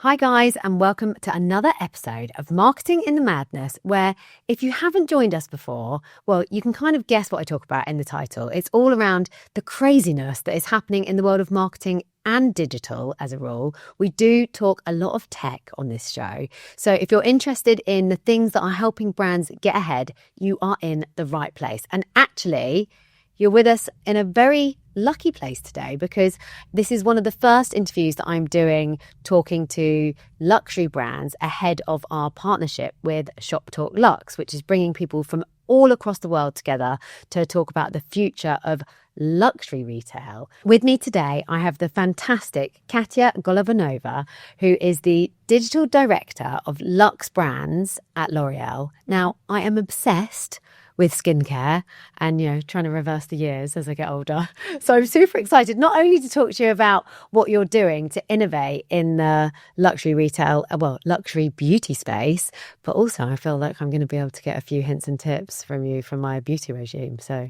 Hi guys, and welcome to another episode of Marketing in the Madness, where if you haven't joined us before, well, you can kind of guess what I talk about in the title. It's all around the craziness that is happening in the world of marketing and digital as a rule. We do talk a lot of tech on this show. So if you're interested in the things that are helping brands get ahead, you are in the right place. And actually, you're with us in a very lucky place today because this is one of the first interviews that I'm doing talking to luxury brands ahead of our partnership with Shop Talk Luxe, which is bringing people from all across the world together to talk about the future of luxury retail. With me today, I have the fantastic Ekaterina Golovanova, who is the Digital Director of Luxe Brands at L'Oreal. Now, I am obsessed with skincare and, trying to reverse the years as I get older. So I'm super excited not only to talk to you about what you're doing to innovate in the luxury retail, luxury beauty space, but also I feel like I'm going to be able to get a few hints and tips from you from my beauty regime. So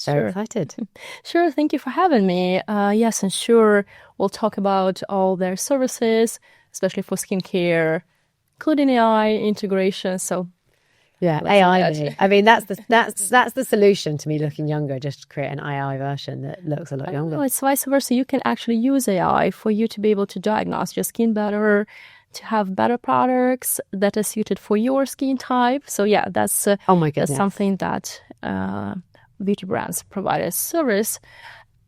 excited. Sure. Thank you for having me. Yes, and sure, we'll talk about all their services, especially for skincare, including AI integration. So yeah, AI. I mean, that's the solution to me looking younger. Just create an AI version that looks a lot younger. No, it's vice versa. You can actually use AI for you to be able to diagnose your skin better, to have better products that are suited for your skin type. So yeah, that's that's something that beauty brands provide as service.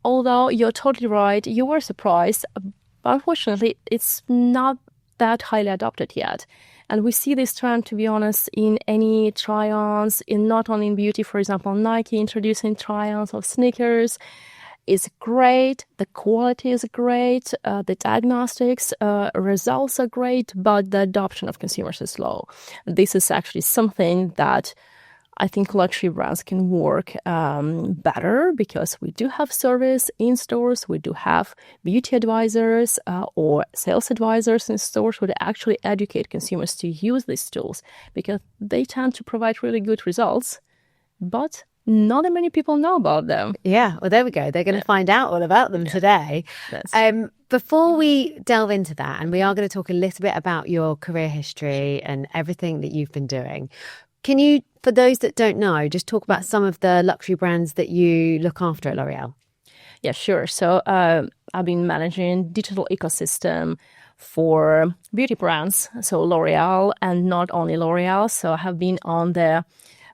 Although you're totally right, you were surprised, but unfortunately, it's not that highly adopted yet. And we see this trend, to be honest, in any try-ons, not only in beauty. For example, Nike introducing try-ons of sneakers is great. The quality is great. The diagnostics results are great, but the adoption of consumers is low. This is actually something that I think luxury brands can work better because we do have service in stores. We do have beauty advisors or sales advisors in stores who actually educate consumers to use these tools because they tend to provide really good results, but not that many people know about them. Yeah, well, there we go. They're going to find out all about them today. Before we delve into that, and we are going to talk a little bit about your career history and everything that you've been doing, can you, for those that don't know, just talk about some of the luxury brands that you look after at L'Oreal? Yeah, sure. So I've been managing digital ecosystem for beauty brands, so L'Oreal, and not only L'Oreal. So I have been on the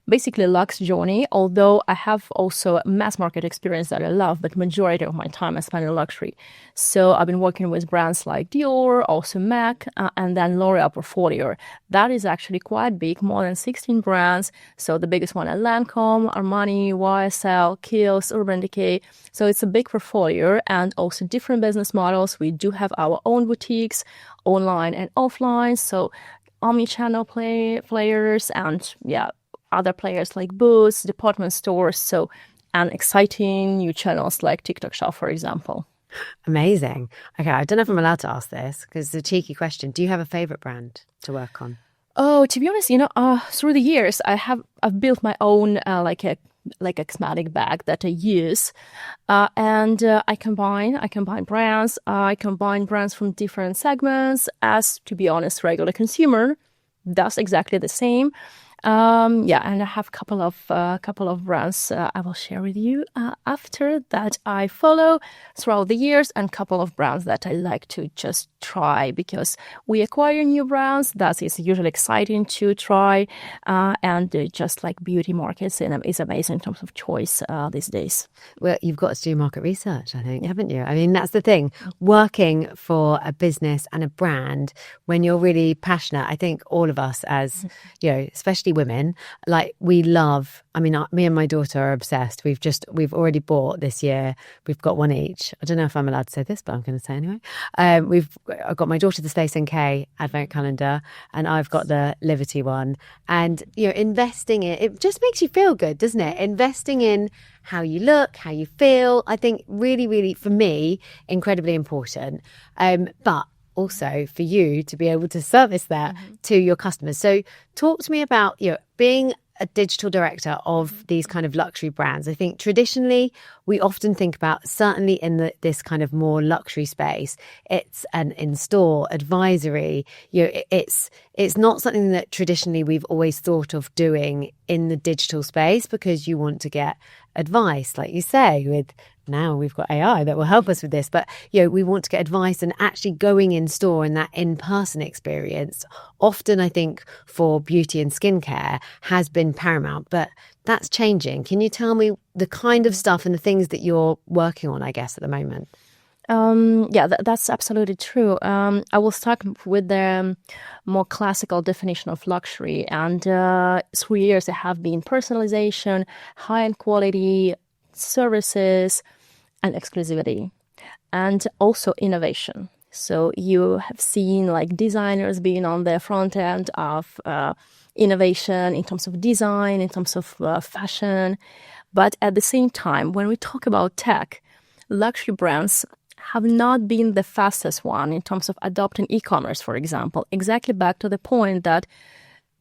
basically Luxe journey, although I have also mass market experience that I love, but majority of my time I spend in luxury. So I've been working with brands like Dior, also MAC, and then L'Oreal portfolio. That is actually quite big, more than 16 brands. So the biggest one are Lancôme, Armani, YSL, Kiehl, Urban Decay. So it's a big portfolio and also different business models. We do have our own boutiques, online and offline. So omni-channel players and other players like Boots, department stores, and exciting new channels like TikTok Shop, for example. Amazing. Okay, I don't know if I'm allowed to ask this because it's a cheeky question. Do you have a favorite brand to work on? Oh, to be honest, through the years, I've built my own like a cosmetic bag that I use, and I combine brands. I combine brands from different segments. As to be honest, regular consumer does exactly the same. And I have a couple of brands I will share with you after that I follow throughout the years, and a couple of brands that I like to just try because we acquire new brands. That is usually exciting to try, and just like beauty markets is amazing in terms of choice these days. Well, you've got to do market research, I think, haven't you? I mean, that's the thing. Working for a business and a brand when you're really passionate, I think all of us as, especially women, like we love, me and my daughter are obsessed. We've already bought this year. We've got one each. I don't know if I'm allowed to say this, but I'm going to say anyway. I've got my daughter the Space NK advent calendar, and I've got the Liberty one. And investing in it just makes you feel good, doesn't it? Investing in how you look, how you feel, I think really, really, for me, incredibly important. But also for you to be able to service that to your customers. So talk to me about being a digital director of these kind of luxury brands, I think traditionally we often think about, certainly in this kind of more luxury space, it's an in-store advisory. It's not something that traditionally we've always thought of doing in the digital space, because you want to get advice, like you say, with now we've got AI that will help us with this, but we want to get advice, and actually going in store and that in-person experience often, I think, for beauty and skincare has been paramount, but that's changing. Can you tell me the kind of stuff and the things that you're working on, I guess, at the moment? That's absolutely true. I will start with the more classical definition of luxury. And through years, there have been personalisation, high-end quality services, and exclusivity, and also innovation. So you have seen like designers being on the front end of innovation in terms of design, in terms of fashion. But at the same time, when we talk about tech, luxury brands have not been the fastest one in terms of adopting e-commerce, for example. Exactly back to the point that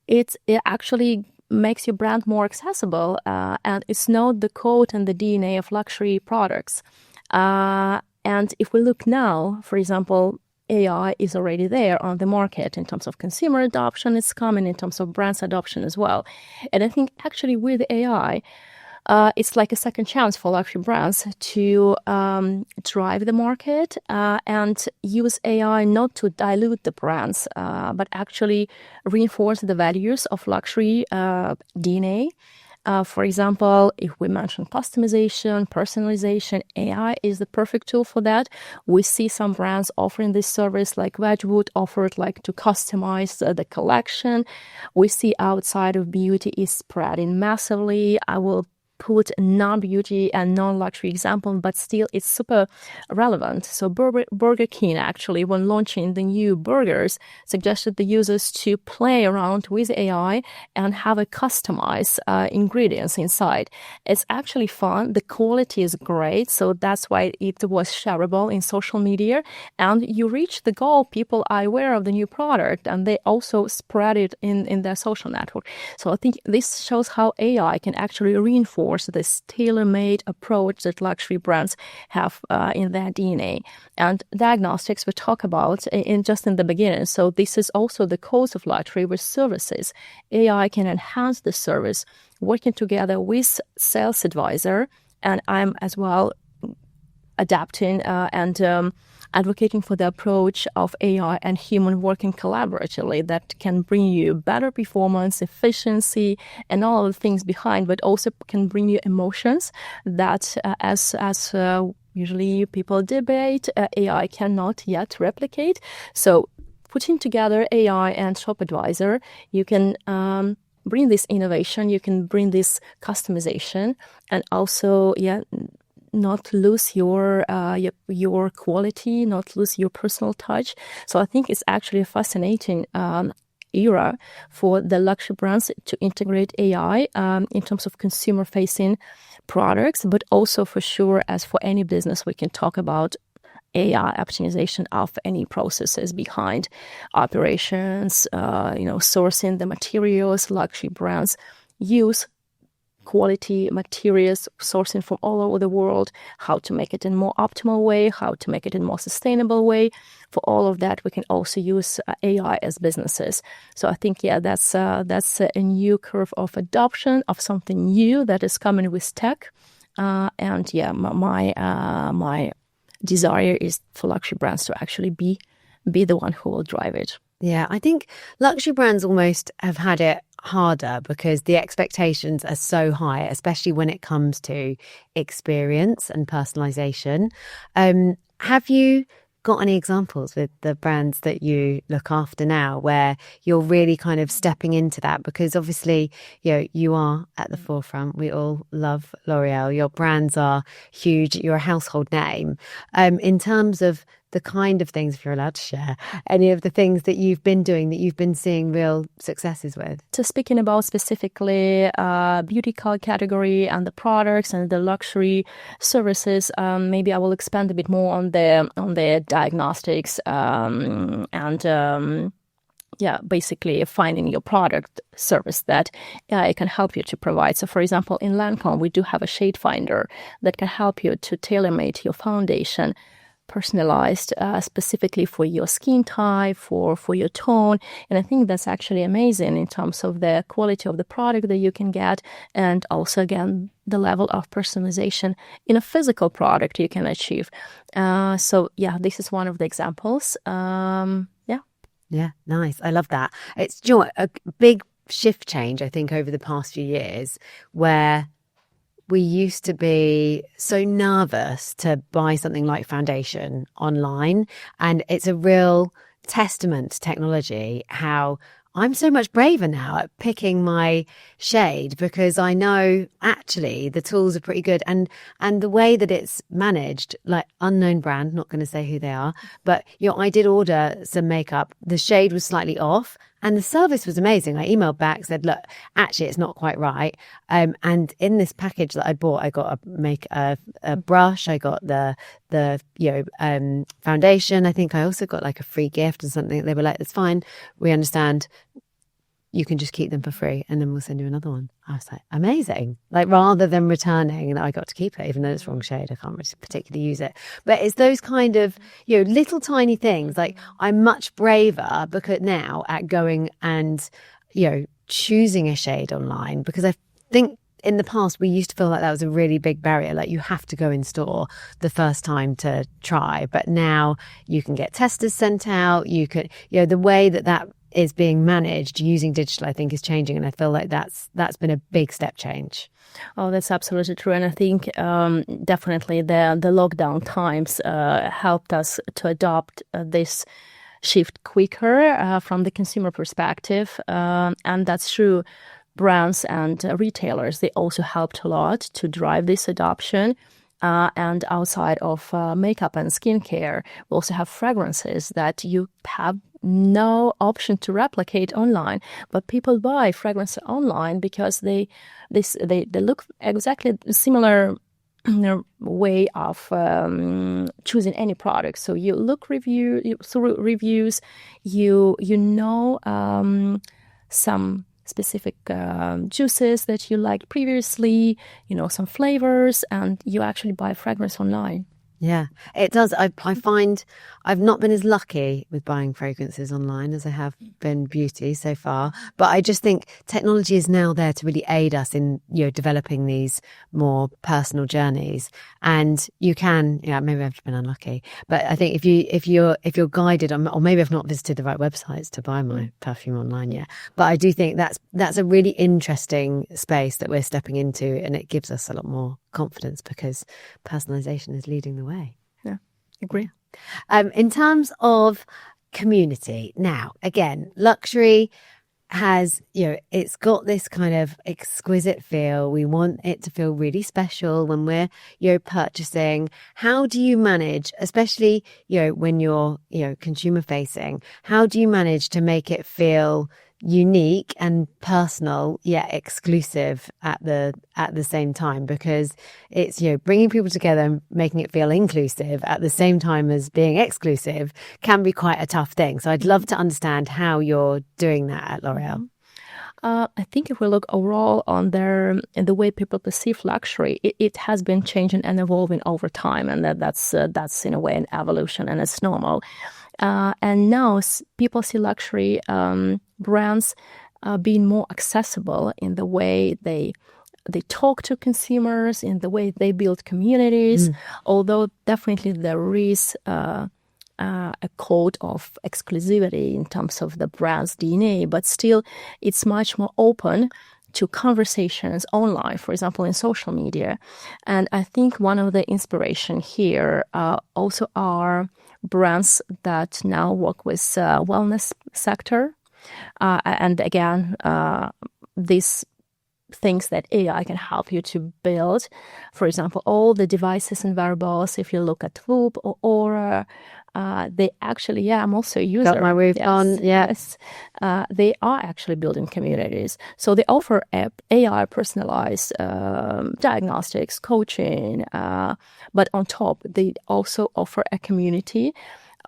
it actually makes your brand more accessible, and it's not the code and the DNA of luxury products. And if we look now, for example, AI is already there on the market in terms of consumer adoption. It's coming in terms of brands adoption as well. And I think actually with AI, it's like a second chance for luxury brands to drive the market and use AI not to dilute the brands, but actually reinforce the values of luxury DNA. For example, if we mention customization, personalisation, AI is the perfect tool for that. We see some brands offering this service, like Wedgwood offered like to customize the collection. We see outside of beauty is spreading massively. I will put non-beauty and non-luxury example, but still it's super relevant. So Burger King actually, when launching the new burgers, suggested the users to play around with AI and have a customized ingredients inside. It's actually fun. The quality is great. So that's why it was shareable in social media. And you reach the goal. People are aware of the new product and they also spread it in their social network. So I think this shows how AI can actually reinforce this tailor-made approach that luxury brands have in their DNA. And diagnostics we talk about in the beginning. So this is also the cause of luxury with services. AI can enhance the service, working together with sales advisor, and I'm as well adapting and advocating for the approach of AI and human working collaboratively that can bring you better performance, efficiency, and all of the things behind, but also can bring you emotions that as usually people debate, AI cannot yet replicate. So putting together AI and shop advisor, you can bring this innovation, you can bring this customization, and also, not lose your quality, not lose your personal touch. So I think it's actually a fascinating era for the luxury brands to integrate AI in terms of consumer-facing products, but also for sure, as for any business, we can talk about AI optimization of any processes behind operations, sourcing the materials. Luxury brands use quality materials, sourcing from all over the world, how to make it in a more optimal way, how to make it in a more sustainable way. For all of that, we can also use AI as businesses. So I think, that's a new curve of adoption of something new that is coming with tech. My desire is for luxury brands to actually be the one who will drive it. Yeah, I think luxury brands almost have had it harder because the expectations are so high, especially when it comes to experience and personalization. Have you got any examples with the brands that you look after now where you're really kind of stepping into that? Because obviously, you are at the forefront. We all love L'Oreal. Your brands are huge. You're a household name. In terms of the kind of things, if you're allowed to share, any of the things that you've been doing that you've been seeing real successes with? So speaking about specifically beauty category and the products and the luxury services, maybe I will expand a bit more on the diagnostics and basically finding your product service that AI can help you to provide. So for example, in Lancôme, we do have a shade finder that can help you to tailor-make your foundation, personalized specifically for your skin type, for your tone. And I think that's actually amazing in terms of the quality of the product that you can get, and also, again, the level of personalization in a physical product you can achieve. This is one of the examples. Yeah, nice. I love that. It's a big shift change, I think, over the past few years, where we used to be so nervous to buy something like foundation online. And it's a real testament to technology how I'm so much braver now at picking my shade, because I know actually the tools are pretty good, and the way that it's managed, like unknown brand, not going to say who they are, but I did order some makeup. The shade was slightly off and the service was amazing. I emailed back, said, look, actually it's not quite right. And in this package that I bought, I got a brush, I got the foundation. I think I also got like a free gift or something. They were like, it's fine, we understand, you can just keep them for free and then we'll send you another one. I was like, amazing. Like, rather than returning, I got to keep it, even though it's wrong shade. I can't particularly use it. But it's those kind of, little tiny things. Like, I'm much braver now at going and, choosing a shade online, because I think in the past, we used to feel like that was a really big barrier. Like, you have to go in store the first time to try. But now you can get testers sent out. You could, the way that is being managed using digital, I think, is changing. And I feel like that's been a big step change. Oh, that's absolutely true. And I think definitely the lockdown times helped us to adopt this shift quicker from the consumer perspective. And that's true. Brands and retailers, they also helped a lot to drive this adoption. And outside of makeup and skincare, we also have fragrances that you have no option to replicate online. But people buy fragrances online because they look exactly similar way of choosing any product. So you look through reviews, you know some specific juices that you liked previously, some flavors, and you actually buy fragrance online. Yeah, it does. I find I've not been as lucky with buying fragrances online as I have been beauty so far. But I just think technology is now there to really aid us in, developing these more personal journeys. And you can, maybe I've been unlucky, but I think if you're guided, or maybe I've not visited the right websites to buy my perfume online yet. But I do think that's a really interesting space that we're stepping into, and it gives us a lot more confidence because personalisation is leading the way. Yeah, agree. In terms of community, now, again, luxury has, it's got this kind of exquisite feel. We want it to feel really special when we're, purchasing. How do you manage, especially, when you're, consumer facing, how do you manage to make it feel unique and personal yet exclusive at the same time? Because it's bringing people together and making it feel inclusive at the same time as being exclusive can be quite a tough thing. So I'd love to understand how you're doing that at L'Oréal. I think if we look overall on the way people perceive luxury, it has been changing and evolving over time, and that's in a way an evolution, and it's normal. And now people see luxury brands being more accessible in the way they talk to consumers, in the way they build communities. Although definitely there is a code of exclusivity in terms of the brand's DNA, but still it's much more open to conversations online, for example, in social media. And I think one of the inspiration here also are brands that now work with wellness sector. And again, these things that AI can help you to build. For example, all the devices and wearables, if you look at Whoop or Aura, they actually, I'm also a user. Got my roof on, yes. They are actually building communities. So they offer AI personalized diagnostics, coaching, but on top, they also offer a community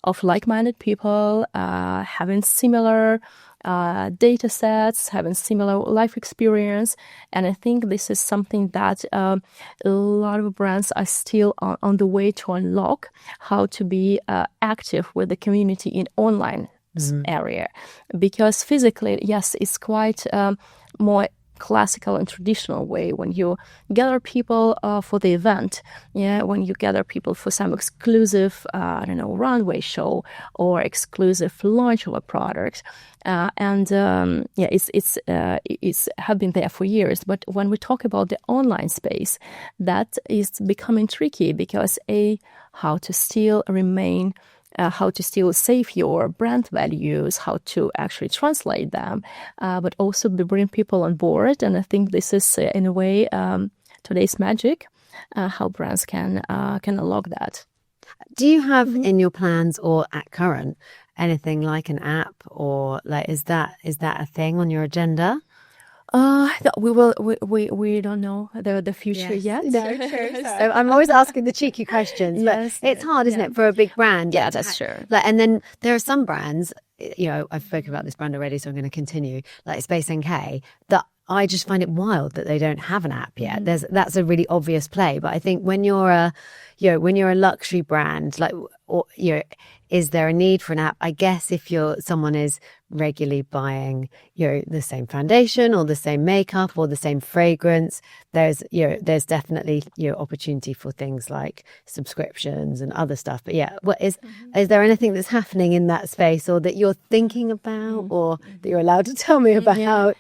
of like-minded people, having similar data sets, having similar life experience. And I think this is something that a lot of brands are still on the way to unlock, how to be active with the community in online area. Because physically, yes, it's quite more classical and traditional way when you gather people for the event, when you gather people for some exclusive, runway show or exclusive launch of a product. It's have been there for years. But when we talk about the online space, that is becoming tricky because how to still remain, how to still save your brand values, how to actually translate them, but also bring people on board. And I think this is, in a way, today's magic, how brands can unlock that. Do you have in your plans or at current anything like an app, or like is that a thing on your agenda? We don't know the future yet. No, true. So I'm always asking the cheeky questions, but it's hard, isn't it, for a big brand? Yeah, that's true. Like, and then there are some brands, I've spoken about this brand already, so I'm going to continue. Like Space NK, that I just find it wild that they don't have an app yet. That's a really obvious play, but I think when you're a luxury brand, like, or is there a need for an app? I guess if someone is regularly buying, the same foundation or the same makeup or the same fragrance, there's definitely, opportunity for things like subscriptions and other stuff. But is there anything that's happening in that space or that you're thinking about or that you're allowed to tell me about? Yeah.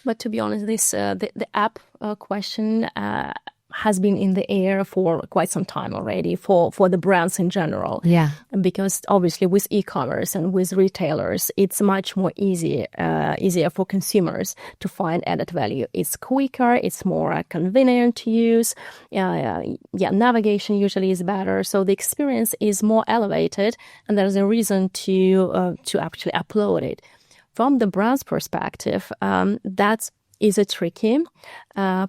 But to be honest, this the app question has been in the air for quite some time already for the brands in general. Yeah. Because obviously with e-commerce and with retailers, it's much more easier for consumers to find added value. It's quicker, it's more convenient to use. Navigation usually is better. So the experience is more elevated and there's a reason to actually upload it. From the brand's perspective, that's is a tricky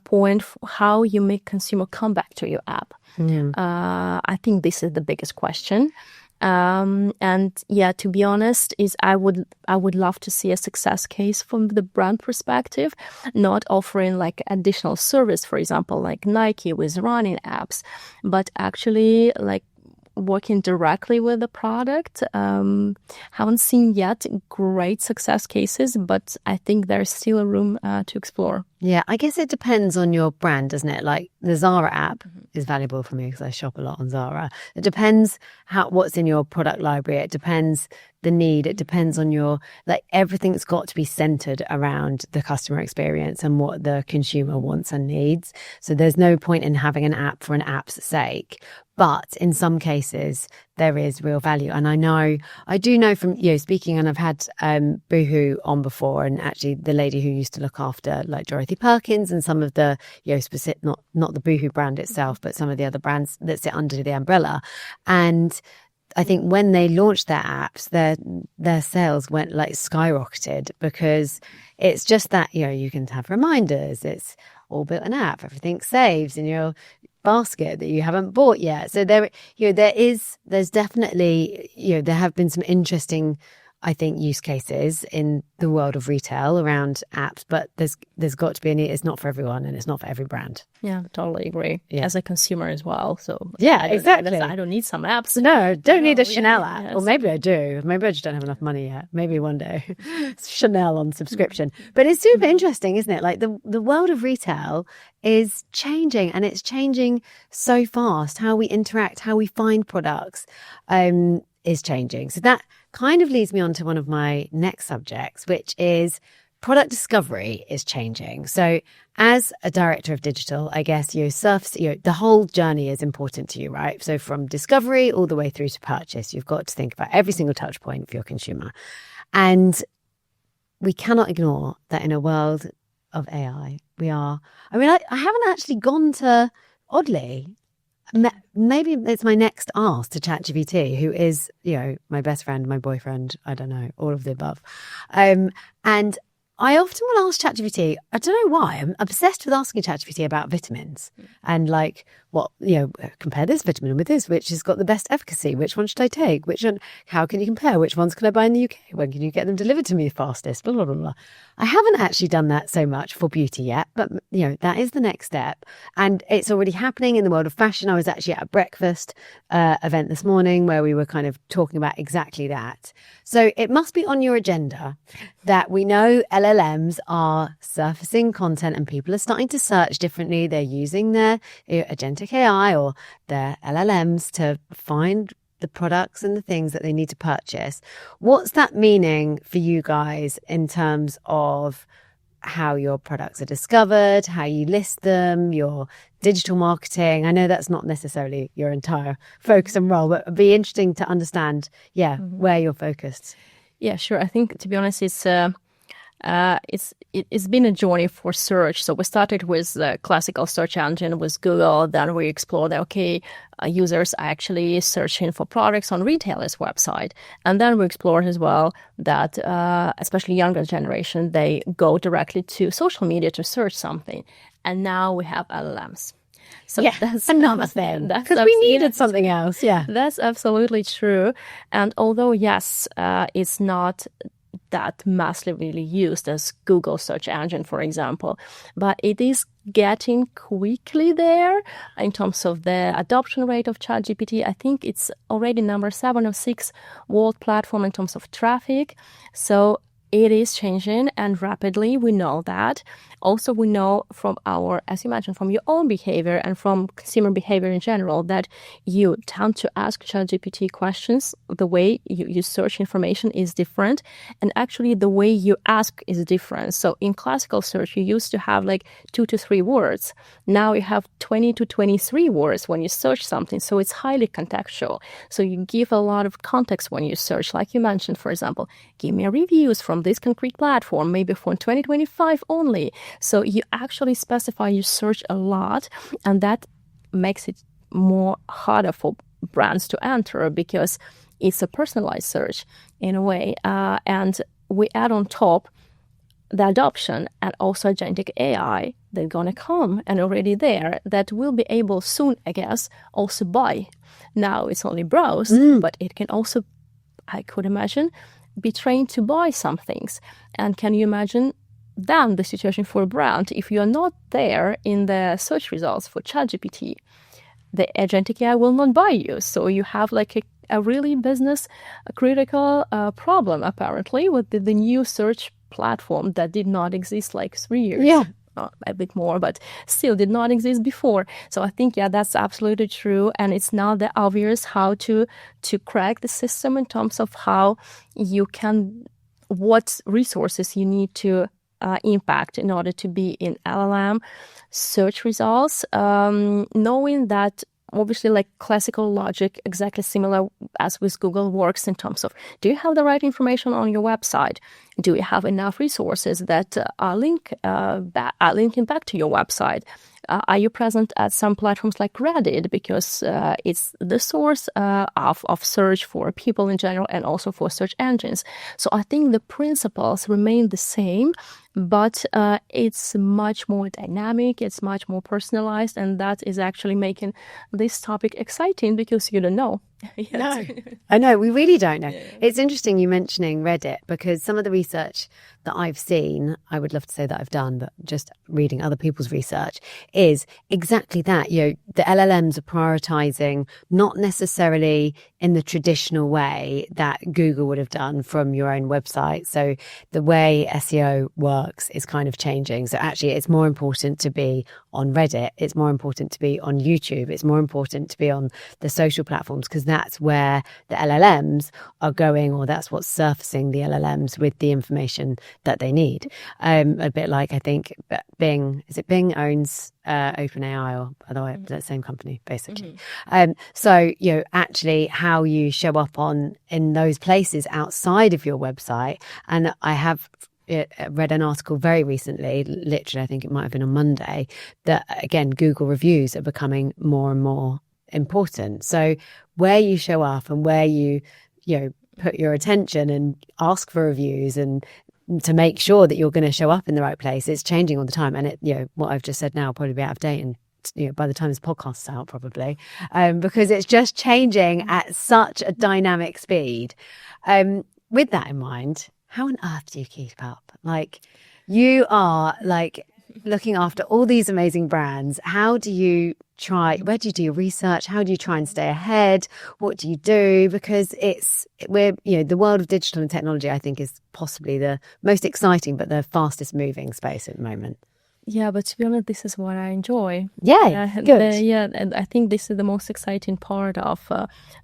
point how you make consumer come back to your app. I think this is the biggest question. To be honest, I would love to see a success case from the brand perspective, not offering like additional service, for example, like Nike with running apps, but actually like working directly with the product. Haven't seen yet great success cases, but I think there's still a room to explore. Yeah, I guess it depends on your brand, doesn't it? Like the Zara app is valuable for me because I shop a lot on Zara. It depends what's in your product library. It depends the need. It depends on everything's got to be centered around the customer experience and what the consumer wants and needs. So there's no point in having an app for an app's sake. But in some cases, there is real value. And I do know from, speaking, and I've had Boohoo on before, and actually the lady who used to look after like Dorothy Perkins and some of the, specific, not the Boohoo brand itself, but some of the other brands that sit under the umbrella. And I think when they launched their apps, their sales went like skyrocketed because it's just that, you can have reminders. It's all built an app. Everything saves in your basket that you haven't bought yet. So there's definitely, there have been some interesting, I think, use cases in the world of retail around apps, but there's got to be it's not for everyone and it's not for every brand. Yeah, totally agree. Yeah. As a consumer as well. So exactly. I don't need some apps. No, don't need a Chanel app. Yes. Or maybe I do. Maybe I just don't have enough money yet. Maybe one day. Chanel on subscription. But it's super interesting, isn't it? Like the world of retail is changing, and it's changing so fast. How we interact, how we find products is changing. So that kind of leads me on to one of my next subjects, which is product discovery is changing. So as a director of digital, I guess the whole journey is important to you, right? So from discovery all the way through to purchase, you've got to think about every single touch point for your consumer. And we cannot ignore that in a world of AI, I haven't actually gone to, oddly, maybe it's my next ask to ChatGPT, who is, my best friend, my boyfriend, I don't know, all of the above. And I often will ask ChatGPT, I don't know why, I'm obsessed with asking ChatGPT about vitamins and like, what, compare this vitamin with this, which has got the best efficacy, which one should I take, how can you compare, which ones can I buy in the UK, when can you get them delivered to me fastest, blah, blah, blah, blah. I haven't actually done that so much for beauty yet, but that is the next step. And it's already happening in the world of fashion. I was actually at a breakfast event this morning where we were kind of talking about exactly that. So it must be on your agenda that we know LLMs are surfacing content and people are starting to search differently. They're using their agentic AI or their LLMs to find the products and the things that they need to purchase. What's that meaning for you guys in terms of how your products are discovered, how you list them, your digital marketing? I know that's not necessarily your entire focus and role, but it'd be interesting to understand, where you're focused. Yeah, sure. I think, to be honest, it's been a journey for search. So we started with the classical search engine with Google. Then we explored that, users are actually searching for products on retailers' website. And then we explored as well that, especially younger generation, they go directly to social media to search something. And now we have LLMs. So that's another thing, because we needed something else. Yeah, that's absolutely true. And although, yes, it's not that massively used as Google search engine, for example, but it is getting quickly there in terms of the adoption rate of ChatGPT. I think it's already number 7 or 6 world platform in terms of traffic. So it is changing and rapidly. We know that. Also, we know from as you mentioned, from your own behavior and from consumer behavior in general, that you tend to ask ChatGPT questions. The way you search information is different. And actually, the way you ask is different. So in classical search, you used to have like 2 to 3 words. Now you have 20 to 23 words when you search something. So it's highly contextual. So you give a lot of context when you search. Like you mentioned, for example, give me reviews from this concrete platform, maybe for 2025 only. So you actually specify your search a lot, and that makes it more harder for brands to enter because it's a personalized search in a way. And we add on top the adoption and also agentic AI that's going to come and already there that will be able soon, I guess, also buy. Now it's only browse, but it can also, I could imagine, be trained to buy some things. And can you imagine then the situation for a brand if you are not there in the search results for ChatGPT? The agentic AI will not buy you. So you have like a really business critical problem apparently with the new search platform that did not exist like 3 years. Yeah. A bit more, but still did not exist before. So I think, that's absolutely true. And it's now the obvious how to crack the system in terms of how you can, what resources you need to impact in order to be in LLM search results, knowing that obviously like classical logic, exactly similar as with Google works in terms of, do you have the right information on your website? Do you have enough resources that are linking back to your website? Are you present at some platforms like Reddit because it's the source of search for people in general and also for search engines? So I think the principles remain the same, but it's much more dynamic, it's much more personalized, and that is actually making this topic exciting because you don't know. No, I know, we really don't know. Yeah. It's interesting you mentioning Reddit because some of the research that I've seen, I would love to say that I've done, but just reading other people's research is exactly that. The LLMs are prioritizing not necessarily in the traditional way that Google would have done from your own website. So the way SEO works is kind of changing. So actually it's more important to be on Reddit. It's more important to be on YouTube. It's more important to be on the social platforms because that's where the LLMs are going, or that's what's surfacing the LLMs with the information that they need. A bit like, I think, Bing owns OpenAI, or otherwise the same company, basically. So, actually how you show up in those places outside of your website. And I have read an article very recently, literally, I think it might have been on Monday, that again, Google reviews are becoming more and more important. So where you show up and where you put your attention and ask for reviews and to make sure that you're going to show up in the right place. It's changing all the time. And what I've just said now will probably be out of date, and by the time this podcast's out, probably, because it's just changing at such a dynamic speed. With that in mind, how on earth do you keep up? Like, you are like looking after all these amazing brands. Where do you do your research? How do you try and stay ahead? What do you do? Because the world of digital and technology, I think, is possibly the most exciting, but the fastest moving space at the moment. Yeah, but to be honest, this is what I enjoy. Yeah, good. And I think this is the most exciting part of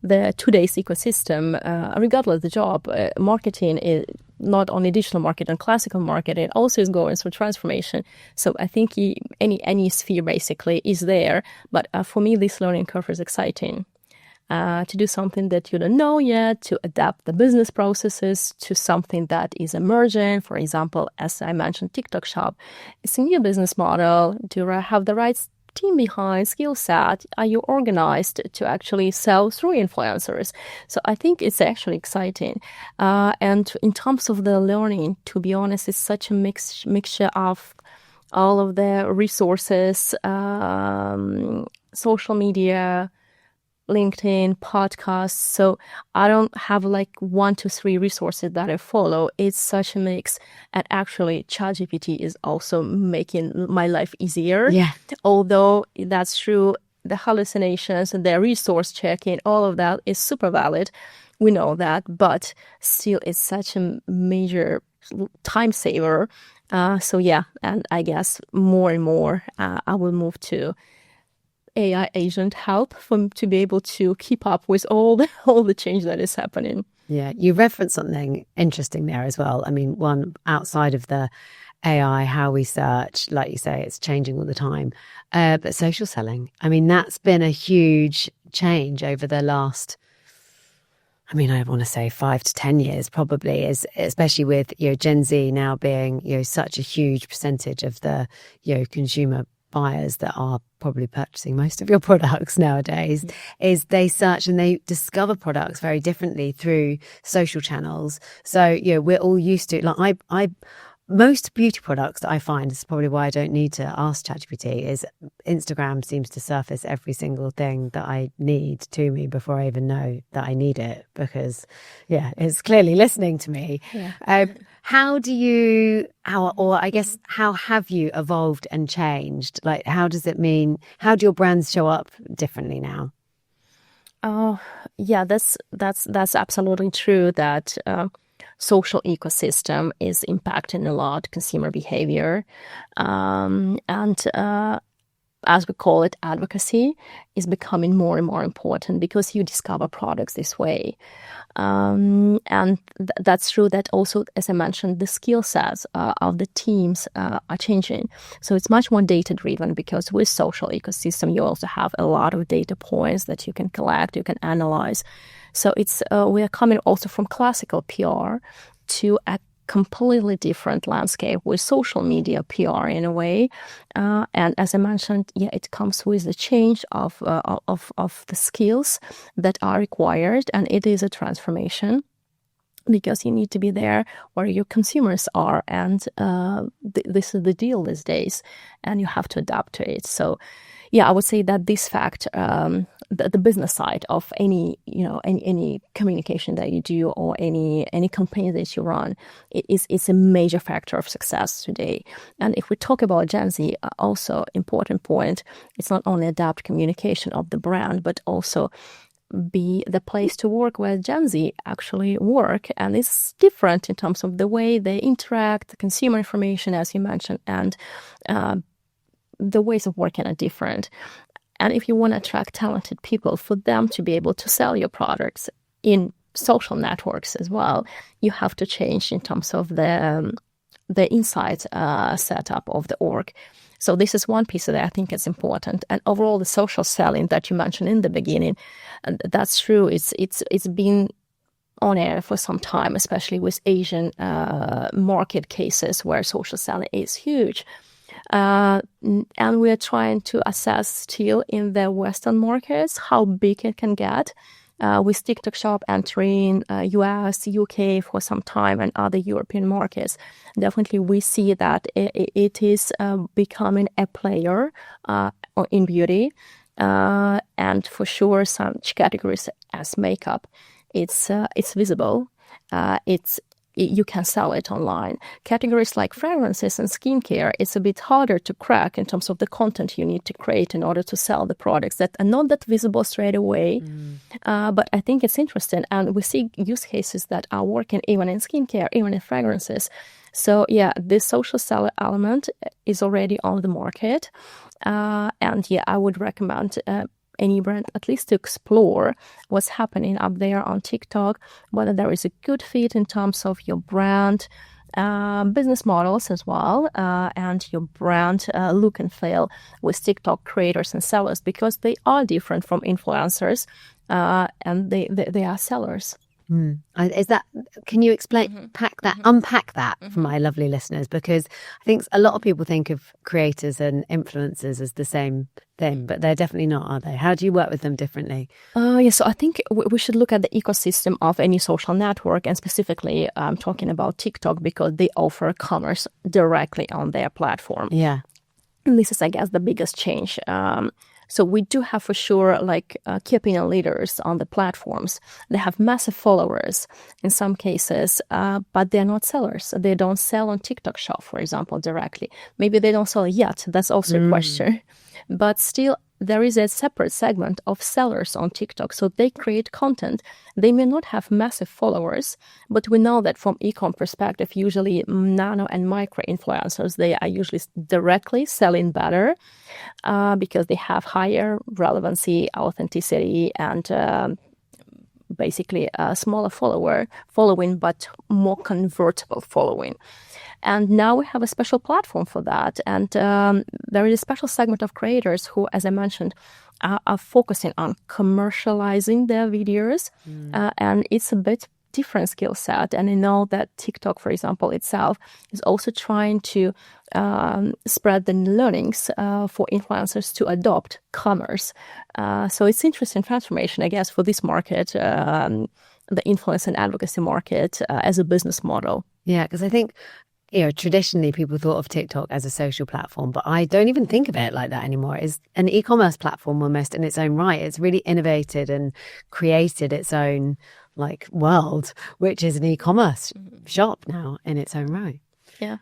the today's ecosystem. Regardless of the job, marketing is not only digital market and classical market, it also is going through transformation. So I think any sphere basically is there. But for me, this learning curve is exciting. To do something that you don't know yet, to adapt the business processes to something that is emerging. For example, as I mentioned, TikTok Shop, it's a new business model. Do you have the right team behind, skill set? Are you organized to actually sell through influencers? So I think it's actually exciting. And in terms of the learning, to be honest, it's such a mixture of all of the resources, social media, LinkedIn, podcasts. So I don't have like 1, 2, 3 resources that I follow. It's such a mix. And actually, ChatGPT is also making my life easier. Yeah. Although that's true, the hallucinations and the resource checking, all of that is super valid. We know that, but still it's such a major time saver. So yeah, and I guess more and more I will move to AI agent help to be able to keep up with all the change that is happening. Yeah, you referenced something interesting there as well. I mean, one outside of the AI, how we search, like you say, it's changing all the time. But social selling, I mean, that's been a huge change over the last, I want to say 5 to 10 years probably, especially with, Gen Z now being, such a huge percentage of the, consumer buyers that are probably purchasing most of your products nowadays. Is they search and they discover products very differently through social channels. So we're all used to, like, I most beauty products that I find, is probably why I don't need to ask ChatGPT, is Instagram seems to surface every single thing that I need to me before I even know that I need it, because it's clearly listening to me. How have you evolved and changed? Like, how do your brands show up differently now? Oh, yeah, that's absolutely true that social ecosystem is impacting a lot consumer behavior. And as we call it, advocacy is becoming more and more important because you discover products this way. And that's true that also, as I mentioned, the skill sets of the teams are changing. So it's much more data-driven, because with social ecosystem, you also have a lot of data points that you can collect, you can analyze. So we are coming also from classical PR to a completely different landscape with social media PR in a way. And as I mentioned, it comes with the change of the skills that are required, and it is a transformation, because you need to be there where your consumers are, and this is the deal these days, and you have to adapt to it. So I would say that this fact, the business side of any communication that you do, or any campaign that you run, it's a major factor of success today. And if we talk about Gen Z, also important point, it's not only adapt communication of the brand, but also be the place to work where Gen Z actually work. And it's different in terms of the way they interact, the consumer information, as you mentioned, and the ways of working are different. And if you want to attract talented people, for them to be able to sell your products in social networks as well, you have to change in terms of the inside setup of the org. So this is one piece that I think is important. And overall, the social selling that you mentioned in the beginning, that's true. It's been on air for some time, especially with Asian market cases where social selling is huge. And we're trying to assess still in the Western markets how big it can get. with TikTok Shop entering US, UK for some time and other European markets, definitely we see that it is becoming a player in beauty. And for sure, such categories as makeup, it's visible. You can sell it online. Categories like fragrances and skincare, it's a bit harder to crack in terms of the content you need to create in order to sell the products that are not that visible straight away. But I think it's interesting. And we see use cases that are working even in skincare, even in fragrances. So yeah, this social seller element is already on the market. And yeah, I would recommend any brand at least to explore what's happening up there on TikTok, whether there is a good fit in terms of your brand business models as well, and your brand look and feel with TikTok creators and sellers, because they are different from influencers and they are sellers. Is that? Can you explain, unpack that for my lovely listeners? Because I think a lot of people think of creators and influencers as the same thing, but they're definitely not, are they? How do you work with them differently? Yeah, so I think we should look at the ecosystem of any social network, and specifically I'm talking about TikTok because they offer commerce directly on their platform. Yeah. And this is, I guess, the biggest change. So we do have for sure key opinion leaders on the platforms. They have massive followers in some cases, but they're not sellers. They don't sell on TikTok Shop, for example, directly. Maybe they don't sell yet. That's also a question. But still, there is a separate segment of sellers on TikTok. So they create content. They may not have massive followers, but we know that from e-com perspective, usually nano and micro influencers, they are usually directly selling better because they have higher relevancy, authenticity, and basically a smaller following, but more convertible following. And now we have a special platform for that. And there is a special segment of creators who, as I mentioned, are focusing on commercializing their videos. And it's a bit different skill set. And I know that TikTok, for example, itself is also trying to spread the learnings for influencers to adopt commerce. So it's interesting transformation, I guess, for this market, the influence and advocacy market as a business model. Yeah, because I think, traditionally people thought of TikTok as a social platform, but I don't even think of it like that anymore. It's an e-commerce platform almost in its own right. It's really innovated and created its own world, which is an e-commerce shop now in its own right. Yeah.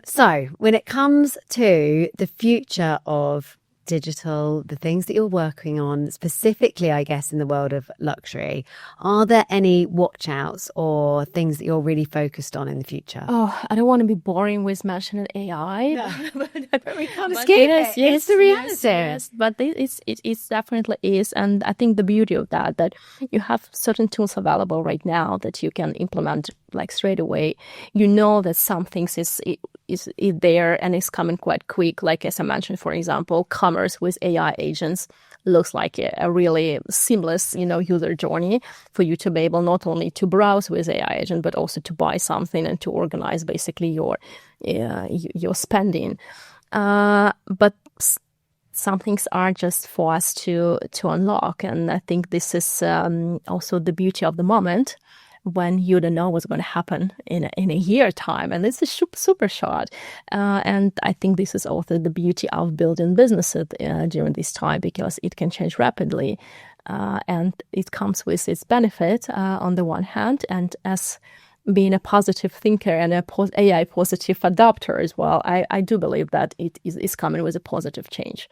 So when it comes to the future of digital, the things that you're working on, specifically, I guess, in the world of luxury, are there any watch outs or things that you're really focused on in the future? Oh, I don't want to be boring with mentioning AI. No. But we can't escape it. Yes, it's the reality. Yes, but it definitely is. And I think the beauty of that you have certain tools available right now that you can implement straight away. You know that some things is there and is coming quite quick. Like as I mentioned, for example, commerce with AI agents looks like a really seamless, user journey for you to be able not only to browse with AI agent, but also to buy something and to organize basically your spending. But some things are just for us to unlock, and I think this is also the beauty of the moment, when you don't know what's going to happen in a year time. And this is super short. And I think this is also the beauty of building businesses during this time, because it can change rapidly. And it comes with its benefit on the one hand, and as being a positive thinker and a AI positive adopter as well, I do believe that it is coming with a positive change.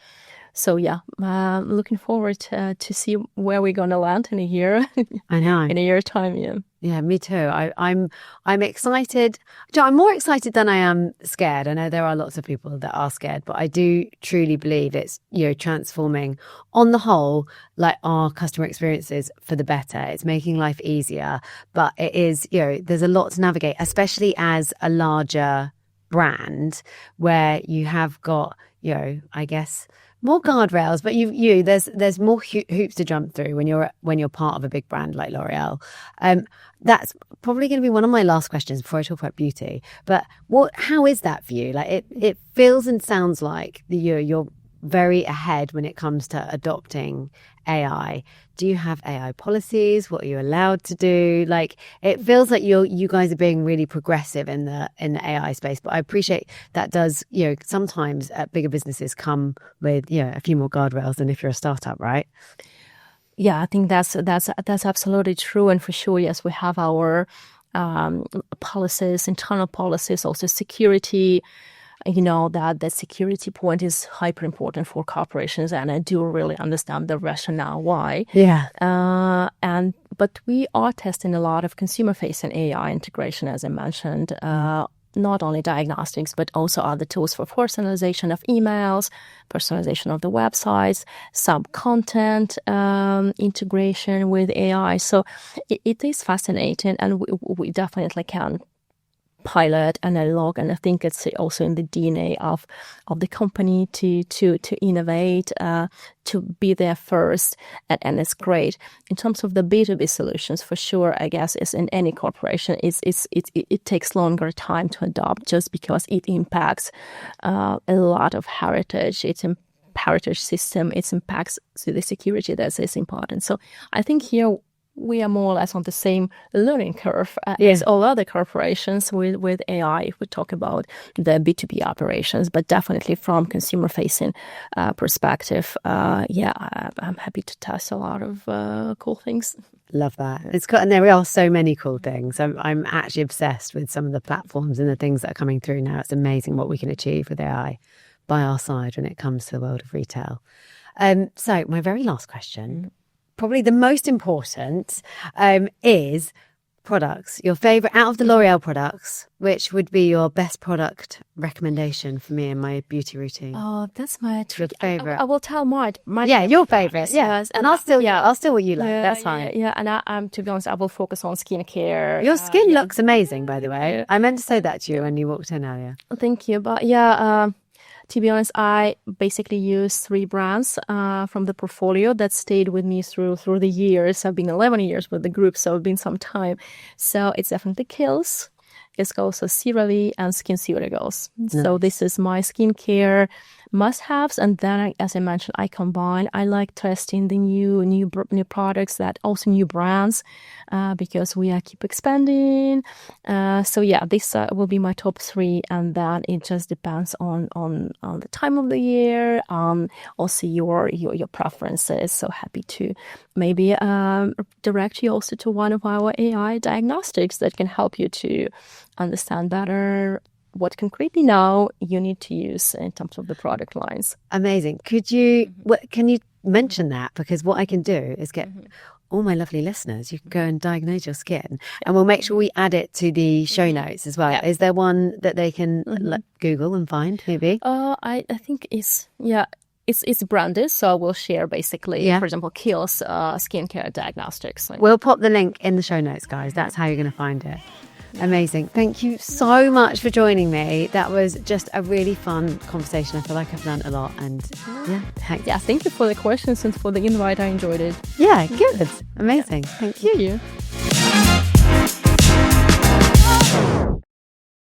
So yeah, looking forward to see where we're going to land in a year. I know. In a year's time, yeah. Yeah, me too. I'm excited. I'm more excited than I am scared. I know there are lots of people that are scared, but I do truly believe it's, transforming on the whole, our customer experiences for the better. It's making life easier, but it is, there's a lot to navigate, especially as a larger brand where you have got, I guess, more guardrails, but there's more hoops to jump through when you're part of a big brand like L'Oreal. That's probably going to be one of my last questions before I talk about beauty. But how is that for you? It feels and sounds like you're very ahead when it comes to adopting AI. Do you have AI policies? What are you allowed to do? Like, it feels like you guys are being really progressive in the AI space, but I appreciate that does, sometimes bigger businesses come with, a few more guardrails than if you're a startup, right? Yeah, I think that's absolutely true. And for sure, yes, we have our policies, internal policies, also security. That security point is hyper important for corporations, and I do really understand the rationale why. Yeah. But we are testing a lot of consumer-facing AI integration, as I mentioned. Not only diagnostics, but also other tools for personalisation of emails, personalisation of the websites, some content integration with AI. So it is fascinating, and we definitely can pilot and unlock, and I think it's also in the DNA of the company to innovate, to be there first, and it's great. In terms of the B2B solutions, for sure, I guess, is in any corporation, it takes longer time to adopt, just because it impacts a lot of heritage. It's a heritage system. It impacts the security that is important. So I think here we are more or less on the same learning curve as all other corporations with AI, if we talk about the B2B operations, but definitely from consumer-facing perspective, I'm happy to test a lot of cool things. Love that. And there are so many cool things. I'm actually obsessed with some of the platforms and the things that are coming through now. It's amazing what we can achieve with AI by our side when it comes to the world of retail. So my very last question, probably the most important, is products. Your favorite out of the L'Oreal products, which would be your best product recommendation for me in my beauty routine? Oh, that's my favorite. I will tell mine. Your favorite. Yes, and I'll steal what you like. That's fine. Yeah, and I'm, to be honest, I will focus on skincare. Your skin looks amazing, by the way. Yeah. I meant to say that to you when you walked in earlier. Thank you, but to be honest, I basically use 3 brands from the portfolio that stayed with me through the years. I've been 11 years with the group, so it's been some time. So it's definitely Kiehl's. It's also CeraVe and SkinCeuticals. Nice. So this is my skincare must-haves, and then, as I mentioned, I like testing the new products, that also new brands, because we keep expanding. This will be my top 3, and then it just depends on the time of the year, also your preferences. So happy to maybe direct you also to one of our AI diagnostics that can help you to understand better what concretely now you need to use in terms of the product lines. Amazing. Can you mention that? Because what I can do is get all my lovely listeners, you can go and diagnose your skin, and we'll make sure we add it to the show notes as well. Yeah. Is there one that they can Google and find, maybe? I think it's branded, so I will share basically, for example, Kiehl's skincare diagnostics. We'll pop the link in the show notes, guys. That's how you're going to find it. Amazing. Thank you so much for joining me. That was just a really fun conversation. I feel like I've learned a lot, and thanks. Yeah, thank you for the questions and for the invite. I enjoyed it. Yeah, good. Amazing. Thank you.